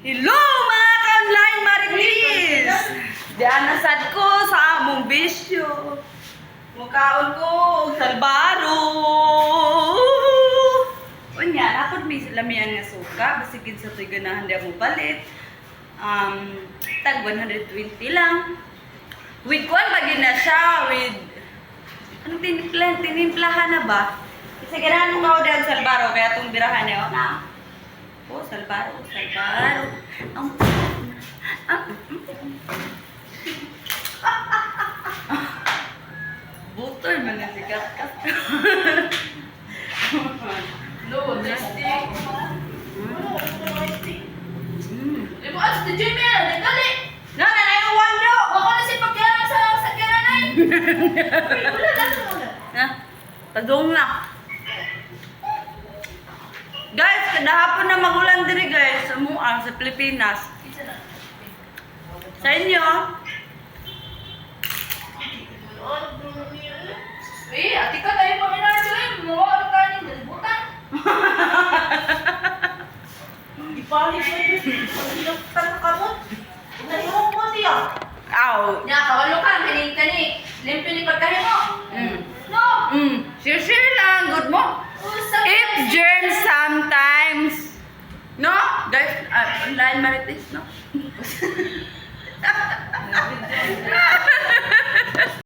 Hello mga ka-online marites! Diyan nasad ko sa among bisyo. Mukaon ko og salbaro. Unya, napod may lamian nga suka. Basigid sa tuy ganahan di mo palit. Tag 120 lang. With kwan ba na siya? With anong tinimplahan na ba? Kasi ganahan mo ka ang salbaro kaya itong birahan niya. Na. Oh, salbaro, salbaro. Butoy man na sikat ka. No, nasty. Ibu as the gym yan, dali. No, nanay mo wando. Ako na si pagkaya sa sakyananay. Wala na ito muna. Ha? Tagong lang. Guys, kadahapon na magulan diri guys sa Muang sa Pilipinas. Sa inyo? Ati ka tayo pa minasyo eh. Mawala ka niyo, dalibutan. Ipali ko yun. Pagkaktan ka mo. Nahihong mo siya. Aw. Nya, kawalo ka. Kani, limpi ni pagkahin mo. No. Share lang. Good mo. It germs sometimes. No? Guys, online marites, no?